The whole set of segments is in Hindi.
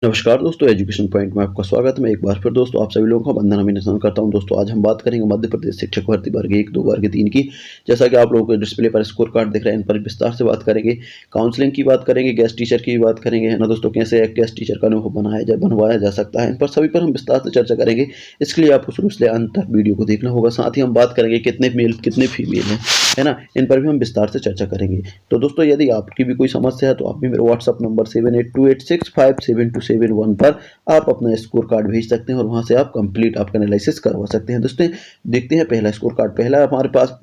नमस्कार दोस्तों, एजुकेशन पॉइंट में आपका स्वागत है। मैं एक बार फिर दोस्तों आप सभी लोगों का वंदन अभिनंदन करता हूं। दोस्तों आज हम बात करेंगे मध्य प्रदेश शिक्षक भर्ती वर्ग 1, 2 वर्ग 3 की। जैसा कि आप लोगों को डिस्प्ले पर स्कोर कार्ड दिख रहे हैं, इन पर विस्तार से बात करेंगे। काउंसलिंग की बात करेंगे, गेस्ट टीचर की बात करेंगे, है ना दोस्तों, कैसे एक गेस्ट टीचर का अनुभव बनवाया जा सकता है, इन पर सभी पर हम विस्तार से चर्चा करेंगे। इसके लिए आपको शुरू से अंत तक वीडियो को देखना होगा। साथ ही हम बात करेंगे कितने मेल कितने फीमेल है ना, इन पर भी हम विस्तार से चर्चा करेंगे। तो दोस्तों यदि आपकी भी कोई समस्या है तो आप भी मेरे व्हाट्सअप नंबर 7828657271 पर आप अपना स्कोर कार्ड भेज सकते हैं और वहां से आप कंप्लीट आपका एनालिसिस करवा सकते हैं। दोस्तों देखते हैं पहला स्कोर कार्ड। पहला हमारे पास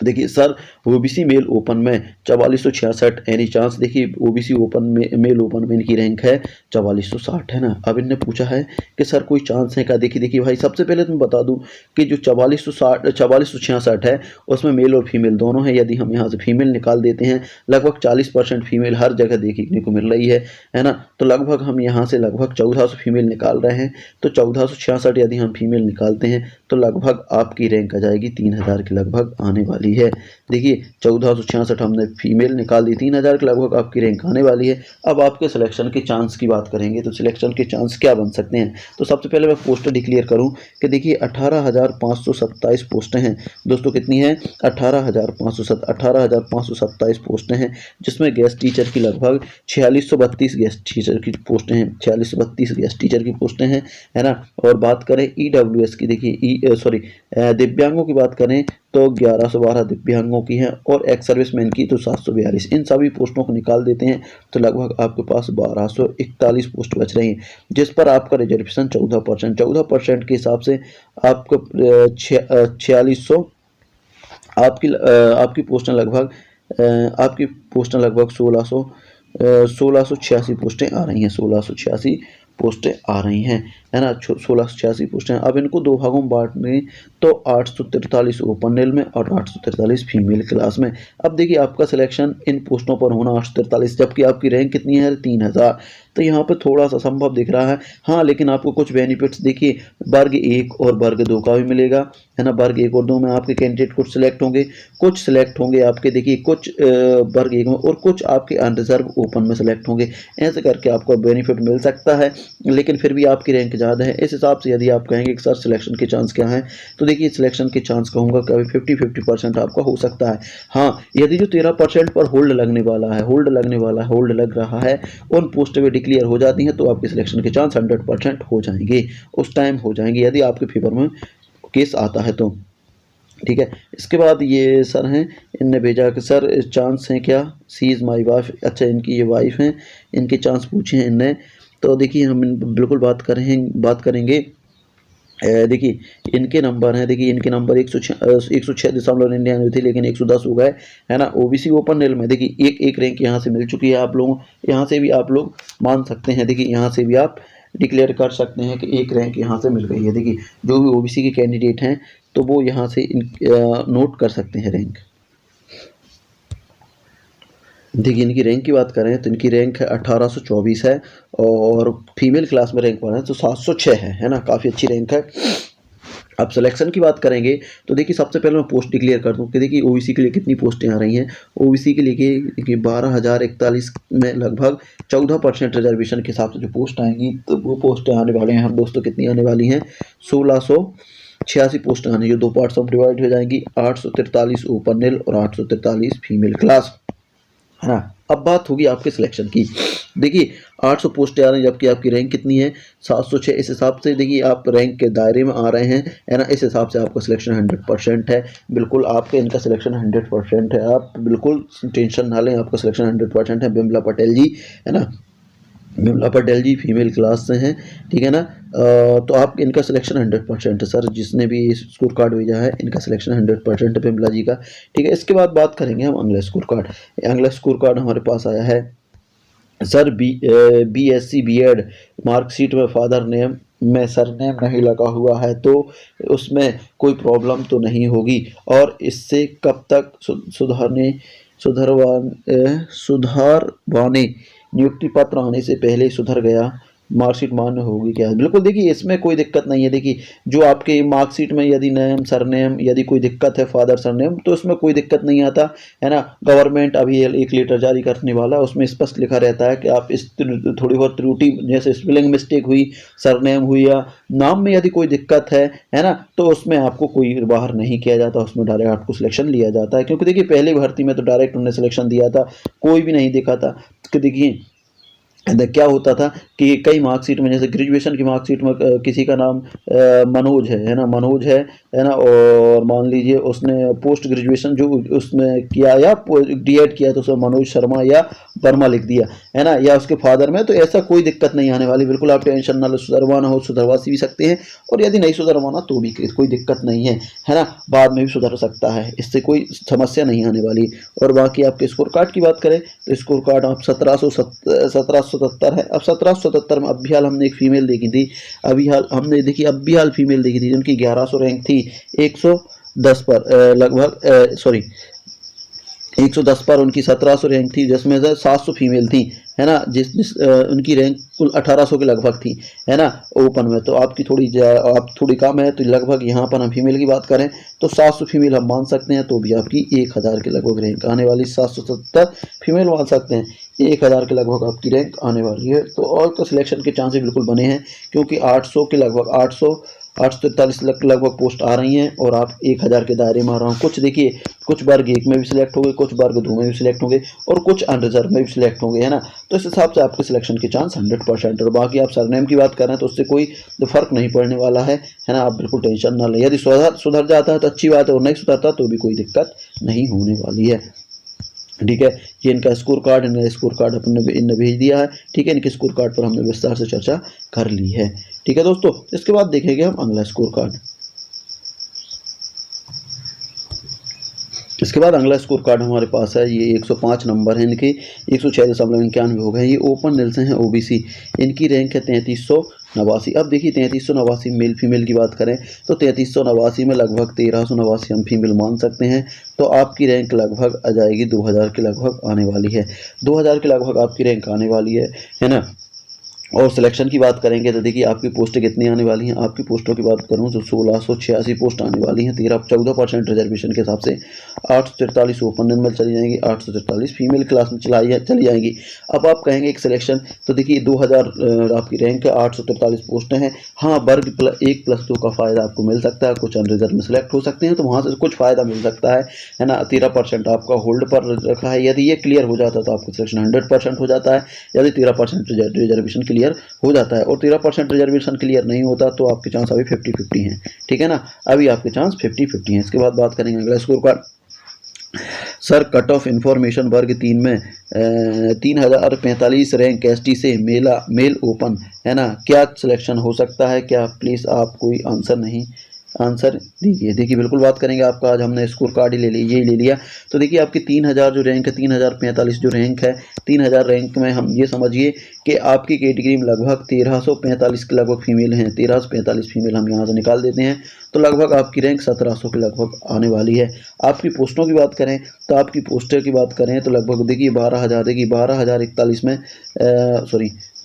देखिए सर, ओबीसी मेल ओपन में 4466 एनी चांस। देखिए ओबीसी ओपन में मेल ओपन में इनकी रैंक है 4460, है ना। अब इनने पूछा है कि सर कोई चांस है क्या। देखिए भाई, सबसे पहले तो मैं बता दूं कि जो 4466 है उसमें मेल और फीमेल दोनों है। यदि हम यहाँ से फीमेल निकाल देते हैं, लगभग 40% फीमेल हर जगह देखने को मिल रही है ना। तो लगभग हम यहाँ से लगभग 1400 फीमेल निकाल रहे हैं। तो 1466 यदि हम फीमेल निकालते हैं तो लगभग आपकी रैंक आ जाएगी 3000 के लगभग आने वाली है। देखिए 1466 हमने फीमेल निकाल दी, 3000 के लगभग आपकी रैंक आने वाली है। अब आपके सिलेक्शन के चांस की बात करेंगे तो सिलेक्शन के चांस क्या बन सकते हैं। तो सबसे पहले मैं पोस्ट डिक्लेयर करूं कि देखिए 18,527 पोस्टें हैं दोस्तों। कितनी है? 18,527 पोस्टें हैं, जिसमें गेस्ट टीचर की लगभग 4632 गेस्ट टीचर की पोस्टें हैं। 4632 गेस्ट टीचर की पोस्टें हैं, है ना। और बात करें ईडब्ल्यूएस की, देखिए दिव्यांगों की बात करें तो 1112 दिव्यांगों की हैं और एक्स सर्विसमैन की तो 742। इन सभी पोस्टों को निकाल देते हैं तो लगभग आपके पास 1241 पोस्ट बच रही हैं, जिस पर आपका रिजर्वेशन 14% के हिसाब से आपको 4600 आपकी पोस्टें लगभग 1686 पोस्टें आ रही हैं। 1686 पोस्टें आ रही हैं, है ना। 1686 पोस्टें। अब इनको दो भागों में बांटेंगे तो 843 ओपन रेल में और 843 फीमेल क्लास में। अब देखिए आपका सिलेक्शन इन पोस्टों पर होना 843, जबकि आपकी रैंक कितनी है? 3000। तो यहाँ पे थोड़ा सा संभव दिख रहा है, हाँ। लेकिन आपको कुछ बेनिफिट्स देखिए वर्ग 1 और वर्ग 2 का भी मिलेगा, है ना। वर्ग 1 और 2 में आपके कैंडिडेट कुछ सिलेक्ट होंगे आपके, देखिए कुछ वर्ग 1 में और कुछ आपके अनरिजर्व ओपन में सिलेक्ट होंगे। ऐसे करके आपको बेनिफिट मिल सकता है, लेकिन फिर भी आपकी रैंक ज़्यादा है। इस हिसाब से यदि आप कहेंगे कि सर सिलेक्शन के चांस क्या हैं, तो देखिए सिलेक्शन के चांस कहूँगा कभी 50-50% आपका हो सकता है। हाँ, यदि जो 13% पर होल्ड लग रहा है उन पोस्ट पे डिक्लेयर हो जाती हैं तो आपके सिलेक्शन के चांस 100% हो जाएंगे, उस टाइम हो जाएंगे, यदि आपके फेवर में केस आता है तो। ठीक है। इसके बाद ये सर हैं, इनने भेजा कि सर चांस हैं क्या, सी इज़ माई वाइफ। अच्छा, इनकी ये वाइफ हैं, इनके चांस पूछे हैं इनने। तो देखिए हम बिल्कुल बात करेंगे। देखिए इनके नंबर हैं, देखिए इनके नंबर 106.99 थे, लेकिन 110 हो गए, है ना। ओबीसी ओपन रेल में देखिए एक रैंक यहाँ से मिल चुकी है आप लोगों, यहाँ से भी आप लोग मान सकते हैं। देखिए यहाँ से भी आप डिक्लेयर कर सकते हैं कि एक रैंक यहाँ से मिल गई है। देखिए जो भी ओबीसी के कैंडिडेट हैं तो वो यहाँ से नोट कर सकते हैं रैंक। देखिए इनकी रैंक की बात करें तो इनकी रैंक है 1824 है और फीमेल क्लास में रैंक 1 है तो 706 है ना। काफ़ी अच्छी रैंक है। अब सिलेक्शन की बात करेंगे तो देखिए सबसे पहले मैं पोस्ट डिक्लेयर कर दूं कि देखिए ओबीसी के लिए कितनी पोस्टें आ रही हैं। ओबीसी के लिए देखिए 12,041 में लगभग 14% रिजर्वेशन के हिसाब से जो पोस्ट आएंगी तो वो पोस्टें आने वाले हैं हम दोस्तों। कितनी आने वाली हैं? 1686 पोस्ट आने, जो दो पार्ट्स में डिवाइड हो जाएंगी, 843 ओपन रेल और 843 फीमेल क्लास, है ना। अब बात होगी आपके सिलेक्शन की। देखिए 800 पोस्टें आ रही हैं, जबकि आपकी रैंक कितनी है? 706। इस हिसाब से देखिए आप रैंक के दायरे में आ रहे हैं, है ना। इस हिसाब से आपका सिलेक्शन 100% है। बिल्कुल आपके इनका सिलेक्शन 100% है, आप बिल्कुल टेंशन ना लें, आपका सिलेक्शन 100% है। बिमला पटेल जी, है ना, बिमला पटेल जी फीमेल क्लास से हैं, ठीक है ना। तो आप इनका सिलेक्शन 100% है सर। जिसने भी स्कोर कार्ड भेजा है इनका सिलेक्शन 100% है बिमला जी का, ठीक है। इसके बाद बात करेंगे हम अगला स्कोर कार्ड। अगला स्कोर कार्ड हमारे पास आया है सर BSc BEd मार्कशीट में फादर नेम में सरनेम नहीं लगा हुआ है तो उसमें कोई प्रॉब्लम तो नहीं होगी, और इससे कब तक सुधारवाने नियुक्ति पत्र आने से पहले सुधर गया मार्कशीट मान्य होगी क्या? बिल्कुल देखिए इसमें कोई दिक्कत नहीं है। देखिए जो आपके मार्कशीट में यदि नेम सरनेम यदि कोई दिक्कत है फादर सरनेम तो उसमें कोई दिक्कत नहीं आता है ना। गवर्नमेंट अभी एक लेटर जारी करने वाला है, उसमें स्पष्ट लिखा रहता है कि आप इस थोड़ी बहुत त्रुटि जैसे स्पेलिंग मिस्टेक हुई, सरनेम हुई या नाम में यदि कोई दिक्कत है ना, तो उसमें आपको कोई बाहर नहीं किया जाता, उसमें डायरेक्ट आपको सिलेक्शन लिया जाता है। क्योंकि देखिए पहली भर्ती में तो डायरेक्ट उन्होंने सिलेक्शन दिया था, कोई भी नहीं दिखा था कि देखिए क्या होता था कि कई मार्कशीट में जैसे ग्रेजुएशन की मार्कशीट में किसी का नाम मनोज है ना, मनोज है ना, और मान लीजिए उसने पोस्ट ग्रेजुएशन जो उसने किया या डीएड किया तो उसमें मनोज शर्मा या वर्मा लिख दिया है ना, या उसके फादर में, तो ऐसा कोई दिक्कत नहीं आने वाली। बिल्कुल आप टेंशन ना लो, सुधरवाना हो सुधरवा भी सकते हैं, और यदि नहीं सुधरवाना तो भी कोई दिक्कत नहीं है ना, बाद में भी सुधर सकता है, इससे कोई समस्या नहीं आने वाली। और बाकी आपके स्कोर कार्ड की बात करें तो स्कोर कार्ड आप 1777 है। अब 1777 में अभी हाल हमने एक फीमेल देखी थी, अभी हाल हमने देखी अभी हाल फीमेल देखी थी जिनकी 1100 रैंक थी 110 पर लगभग सॉरी 110 पर उनकी 1700 रैंक थी, जिसमें से 700 फीमेल थी है ना, जिस उनकी रैंक कुल 1800 के लगभग थी है ना ओपन में। तो आपकी आप थोड़ी कम है, तो लगभग यहाँ पर हम फीमेल की बात करें तो 700 फीमेल हम मान सकते हैं, तो भी आपकी 1000 के लगभग रैंक आने वाली। 770 फीमेल मान सकते हैं, 1000 के लगभग आपकी रैंक आने वाली है। तो और का सिलेक्शन के चांसेस बिल्कुल बने हैं, क्योंकि 800 के लगभग 843 लगभग पोस्ट आ रही हैं, और आप 1000 के दायरे में आ रहा हूँ। कुछ देखिए कुछ वर्ग 1 में भी सिलेक्ट होंगे, कुछ वर्ग 2 में भी सिलेक्ट होंगे, और कुछ अनरिजर्व में भी सिलेक्ट होंगे है ना। तो इस हिसाब से आपके सिलेक्शन के चांस 100%। और बाकी आप सरनेम की बात करें तो उससे कोई फर्क नहीं पड़ने वाला है ना, आप बिल्कुल टेंशन ना लें। यदि सुधर जाता है तो अच्छी बात है, और नहीं सुधरता तो भी कोई दिक्कत नहीं होने वाली है। ठीक है, ये इनका स्कोर कार्ड अपने इनने भेज दिया है। ठीक है, इनके स्कोर कार्ड पर हमने विस्तार से चर्चा कर ली है। ठीक है दोस्तों, इसके बाद देखेंगे हम अगला स्कोर कार्ड। इसके बाद अगला स्कोर कार्ड हमारे पास है, ये 105 नंबर है इनके, 106.91 हो गए। ये ओपन नेल से हैं, ओबीसी, इनकी रैंक है 3389। अब देखिए 3389 मेल फीमेल की बात करें तो 3389 में लगभग 1389 हम फीमेल मान सकते हैं। तो आपकी रैंक लगभग आ जाएगी 2000 के लगभग आने वाली है, 2000 के लगभग आपकी रैंक आने वाली है ना। और सिलेक्शन की बात करेंगे तो देखिए आपकी पोस्टें कितनी आने वाली हैं। आपकी पोस्टों की बात करूं तो 1686 पोस्ट आने वाली हैं, 14% रिजर्वेशन के हिसाब से। 843 ओपन में चली जाएंगी, 843 फीमेल क्लास में चली जाएंगी। अब आप कहेंगे एक सिलेक्शन, तो देखिए 2000 आपकी रैंक है, 843 पोस्टें हैं। हाँ, वर्ग 1+2 का फ़ायदा आपको मिल सकता है, कुछ अनरिजर्व में सिलेक्ट हो सकते हैं, तो वहाँ से कुछ फ़ायदा मिल सकता है ना। 13% आपका होल्ड पर रखा है, यदि ये क्लियर हो जाता तो आपका सिलेक्शन 100% हो जाता है, यदि 13% रिजर्वेशन क्लियर हो जाता है। और 13% रिजर्वेशन क्लियर नहीं होता तो आपके चांस अभी 50-50 हैं। ठीक है ना, अभी आपके चांस 50-50 हैं। इसके बाद बात करेंगे अगला score card. Sir cut off information वर्ग 3 में 3045 रैंक एसटी से मेल ओपन है ना, क्या सिलेक्शन हो सकता है क्या? प्लीज़ आप कोई आंसर दीजिए। देखिए बिल्कुल बात करेंगे, आपका आज हमने स्कोर कार्ड ही ले लिया। तो देखिए आपकी 3000 जो रैंक है, 3045 जो रैंक है, 3000 रैंक में हम ये समझिए कि आपकी कैटेगरी में लगभग 1345 के लगभग फीमेल हैं, 1345 फीमेल हम यहाँ से निकाल देते हैं, तो लगभग आपकी रैंक 1700 के लगभग आने वाली है। आपकी पोस्टों की बात करें तो आपकी पोस्टर की बात करें तो लगभग देखिए 12,041 में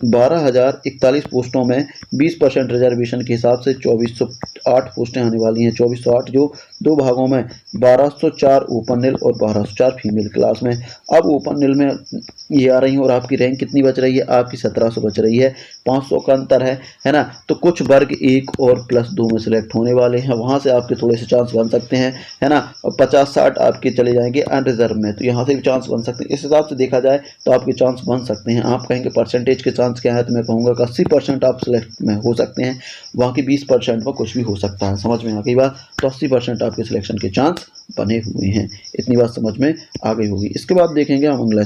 12,041 पोस्टों में 20% रिजर्वेशन के हिसाब से 2408 पोस्टें आने वाली हैं। 2408 जो दो भागों में 1204 ओपन नील और 1204 फीमेल क्लास में। अब ओपन नील में ये आ रही हैं, और आपकी रैंक कितनी बच रही है? आपकी 1700 बच रही है, 500 का अंतर है ना। तो कुछ वर्ग 1 और +2 में सिलेक्ट होने वाले हैं, वहाँ से आपके थोड़े से चांस बन सकते हैं है ना। और 50-60 आपके चले जाएंगे अनरिजर्व में, तो यहाँ से भी चांस बन सकते हैं। इस हिसाब से देखा जाए तो आपके चांस बन सकते हैं। आप कहेंगे परसेंटेज के चांस क्या है, तो मैं कहूँगा कि 80% आप सिलेक्ट में हो सकते हैं, बाकी 20% में कुछ भी हो सकता है। समझ में आ गई बात? तो 80% आपके सिलेक्शन के चांस बने हुए हैं, इतनी बात समझ में आ गई होगी। इसके बाद देखेंगे हम अगला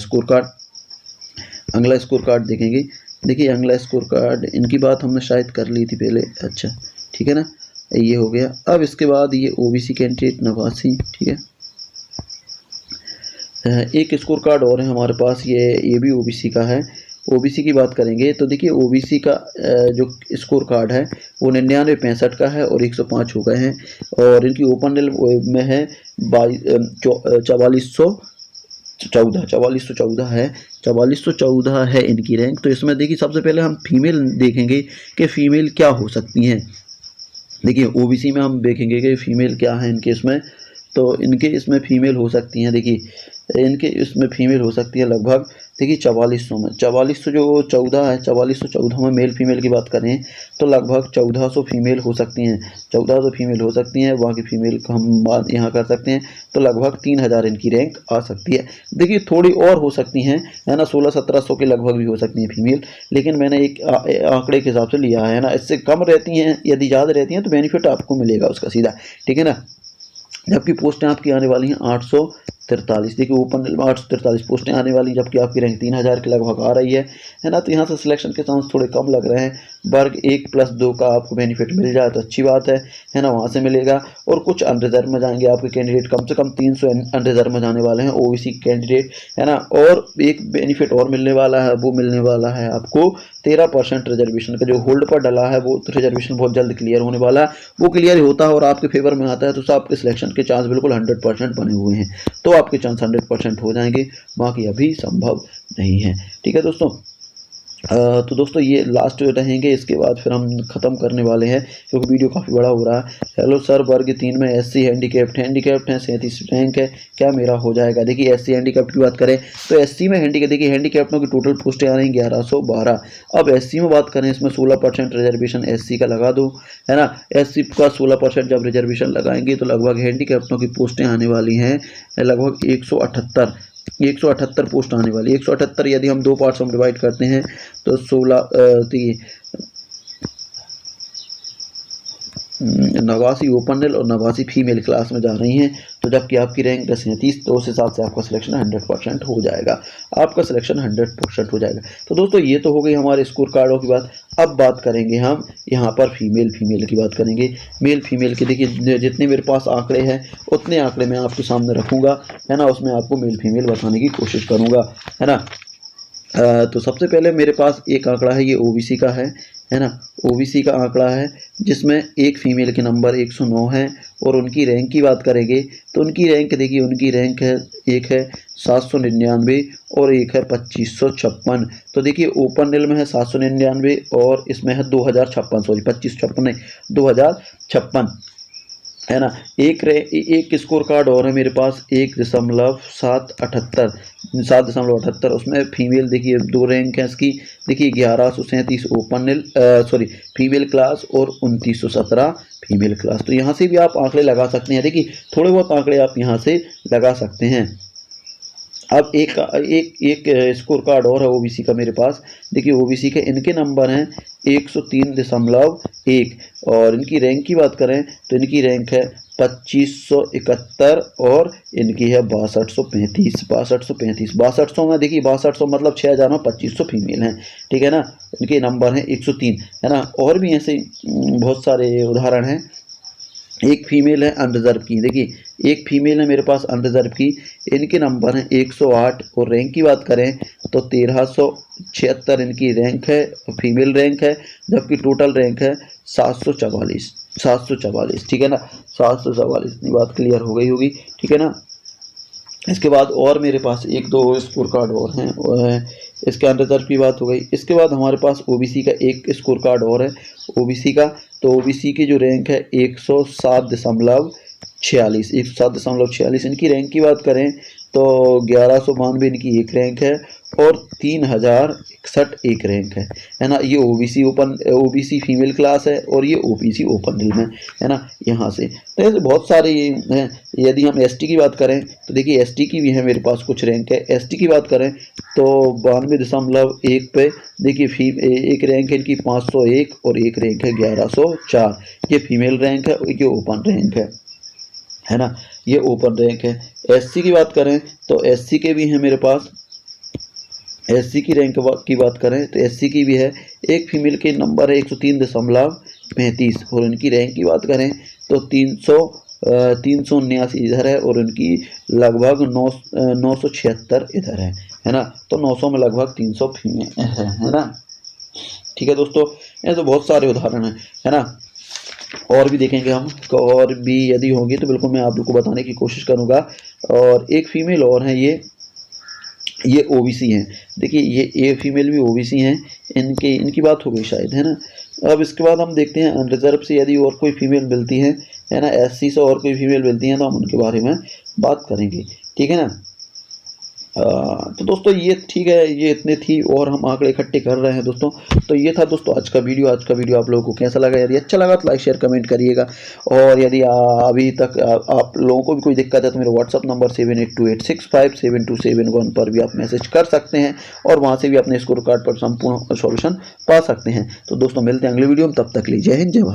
स्कोर कार्ड देखेंगे। देखिए अगला स्कोर कार्ड, इनकी बात हमने शायद कर ली थी पहले, अच्छा ठीक है ना, ये हो गया। अब इसके बाद ये ओबीसी कैंडिडेट 89, ठीक है। एक स्कोर कार्ड और है हमारे पास, ये भी ओबीसी का है। ओबीसी की बात करेंगे तो देखिए ओबीसी का जो स्कोर कार्ड है वो 9965 का है, और 105 हो गए हैं, और इनकी ओपन में है 4400 4414 है, 4414 है इनकी रैंक। तो इसमें देखिए सबसे पहले हम फीमेल देखेंगे कि फ़ीमेल क्या हो सकती हैं। देखिए ओबीसी में हम देखेंगे कि फ़ीमेल क्या है इनके इसमें, तो इनके इसमें फ़ीमेल हो सकती हैं। देखिए इनके इसमें फ़ीमेल हो सकती है लगभग, देखिए 4400 में, 4400 जो 14 है, 4414 में मेल फीमेल की बात करें तो लगभग 1400 फीमेल हो सकती हैं, 1400 फीमेल हो सकती हैं। बाकी फीमेल का हम बात यहाँ कर सकते हैं, तो लगभग 3000 इनकी रैंक आ सकती है। देखिए थोड़ी और हो सकती हैं, है ना, 1600-1700 के लगभग भी हो सकती हैं फीमेल, लेकिन मैंने एक आंकड़े के हिसाब से लिया है ना। इससे कम रहती हैं, यदि ज़्यादा रहती हैं तो बेनिफिट आपको मिलेगा उसका सीधा, ठीक है ना। जबकि पोस्टें आपकी आने वाली हैं 843। देखिए ओपन में 843 पोस्टें आने वाली, जबकि आपकी रैंक 3000 के लगभग आ रही है ना। तो यहाँ से सिलेक्शन के चांस थोड़े कम लग रहे हैं। वर्ग 1+2 का आपको बेनिफिट मिल जाए तो अच्छी बात है ना, वहाँ से मिलेगा। और कुछ अनरिजर्व में जाएंगे आपके कैंडिडेट, कम से कम 300 अनरिजर्व में जाने वाले हैं ओबीसी कैंडिडेट, है ना। और एक बेनिफिट और मिलने वाला है, वो मिलने वाला है आपको 13% रिजर्वेशन का, जो होल्ड पर डला है वो रिजर्वेशन बहुत जल्द क्लियर होने वाला है। वो क्लियर होता है और आपके फेवर में आता है तो आपके सिलेक्शन के चांस बिल्कुल 100% बने हुए हैं। तो आपके चांस 100% हो जाएंगे, बाकी अभी संभव नहीं है, ठीक है दोस्तों। तो दोस्तों ये लास्ट रहेंगे, इसके बाद फिर हम ख़त्म करने वाले हैं क्योंकि वीडियो काफ़ी बड़ा हो रहा है। हेलो सर, वर्ग 3 में एससी हैंडीकैप्ड है, 37 रैंक है, क्या मेरा हो जाएगा। देखिए एससी हैंडीकैप्ड की बात करें तो एससी में देखिए हैंडीकैप्टों की टोटल पोस्टें आ रही 1112। अब एससी में बात करें, इसमें 16% रिजर्वेशन एससी का लगा दो, है ना। एससी का 16% जब रिजर्वेशन लगाएंगे तो लगभग हैंडीकैप्टों की पोस्टें आने वाली हैं लगभग 178 पोस्ट आने वाली। 178 यदि हम दो पार्ट्स में डिवाइड करते हैं तो 89 ओपन और 89 फीमेल क्लास में जा रही हैं। तो जबकि आपकी रैंक 37, तो उस हिसाब से आपका सिलेक्शन 100% हो जाएगा, आपका सिलेक्शन 100% हो जाएगा। तो दोस्तों ये तो हो गई हमारे स्कोर कार्डों की बात। अब बात करेंगे हम यहाँ पर फीमेल की बात करेंगे। मेल फीमेल के देखिए जितने मेरे पास आंकड़े हैं उतने आंकड़े मैं आपके सामने रखूँगा, है ना। उसमें आपको मेल फीमेल बताने की कोशिश करूँगा, है ना। तो सबसे पहले मेरे पास एक आंकड़ा है, ये ओबीसी का है ना। ओबीसी का आंकड़ा है जिसमें एक फीमेल के नंबर 109 हैं और उनकी रैंक की बात करेंगे तो उनकी रैंक देखिए, उनकी रैंक है, एक है 799 और एक है 2556। तो देखिए ओपन रेल में है 799 और इसमें है 2056, सॉरी 2556 नहीं 2056, है ना। एक स्कोर कार्ड और है मेरे पास 1.778, उसमें फीमेल देखिए 2 रैंक है इसकी, देखिए 1137 ओपन सॉरी फीमेल क्लास और 2917 फीमेल क्लास। तो यहाँ से भी आप आंकड़े लगा सकते हैं, देखिए थोड़े बहुत आंकड़े आप यहाँ से लगा सकते हैं। अब एक स्कोर कार्ड और है ओबीसी का मेरे पास, देखिए ओबीसी के इनके नंबर हैं 103.1 और इनकी रैंक की बात करें तो इनकी रैंक है 2571 और इनकी है 6235। 6200 में देखिए 6200 मतलब 6000 में 2500 फीमेल हैं, ठीक है ना। इनके नंबर हैं 103, है ना। और भी ऐसे बहुत सारे उदाहरण हैं। एक फीमेल है अनरिजर्व की, देखिए एक फीमेल है मेरे पास अनरिजर्व की, इनके नंबर हैं 108 और रैंक की बात करें तो 1376 इनकी रैंक है, फीमेल रैंक है। जबकि टोटल रैंक है 744, ठीक है ना। 744, इतनी बात क्लियर हो गई होगी, ठीक है ना। इसके बाद और मेरे पास एक दो स्कोर कार्ड और हैं, इसके अनरिजर्व की बात हो गई। इसके बाद हमारे पास ओबीसी का एक स्कोर कार्ड और है ओबीसी का, तो ओबीसी की जो रैंक है 107.46 इनकी रैंक की बात करें तो 1192 इनकी एक रैंक है और 3061 एक रैंक है ना। ये ओबीसी फीमेल क्लास है और ये ओबीसी ओपन रिल में, है ना। यहाँ से तो ऐसे बहुत सारे हैं। यदि हम एसटी की बात करें तो देखिए एसटी की भी है मेरे पास कुछ रैंक है। एसटी की बात करें तो 92.1 पे देखिए एक रैंक है इनकी 501 और एक रैंक है 1104, ये फीमेल रैंक है, ये ओपन रैंक है ना, ये ओपन रैंक है। एससी की बात करें तो एससी के भी हैं मेरे पास, एससी की रैंक की बात करें तो एससी की भी है, एक फीमेल के नंबर है 103.35 और इनकी रैंक की बात करें तो 379 इधर है और इनकी लगभग 976 इधर है ना। तो 900 में लगभग 300 फीमेल है ना, ठीक है दोस्तों। ऐसे बहुत सारे उदाहरण है ना, और भी देखेंगे हम, और भी यदि होंगे तो बिल्कुल मैं आप लोग को बताने की कोशिश करूँगा। और एक फीमेल और है, ये ये ओबीसी हैं। देखिए ये फीमेल भी ओबीसी हैं, इनकी बात हो गई शायद, है ना। अब इसके बाद हम देखते हैं अनरिजर्व से यदि और कोई फीमेल मिलती है ना, एससी से और कोई फीमेल मिलती हैं तो हम उनके बारे में बात करेंगे, ठीक है ना। तो दोस्तों ये ठीक है, ये इतने थी और हम आंकड़े इकट्ठे कर रहे हैं दोस्तों। तो ये था दोस्तों आज का वीडियो आप लोगों को कैसा लगा? यदि अच्छा लगा तो लाइक शेयर कमेंट करिएगा। और यदि अभी तक आप लोगों को भी कोई दिक्कत है तो मेरे व्हाट्सअप नंबर 7828657271 पर भी आप मैसेज कर सकते हैं और वहाँ से भी अपने स्कोर कार्ड पर संपूर्ण सॉल्यूशन पा सकते हैं। तो दोस्तों मिलते हैं अगले वीडियो में, तब तक के लिए जय हिंद जय भारत।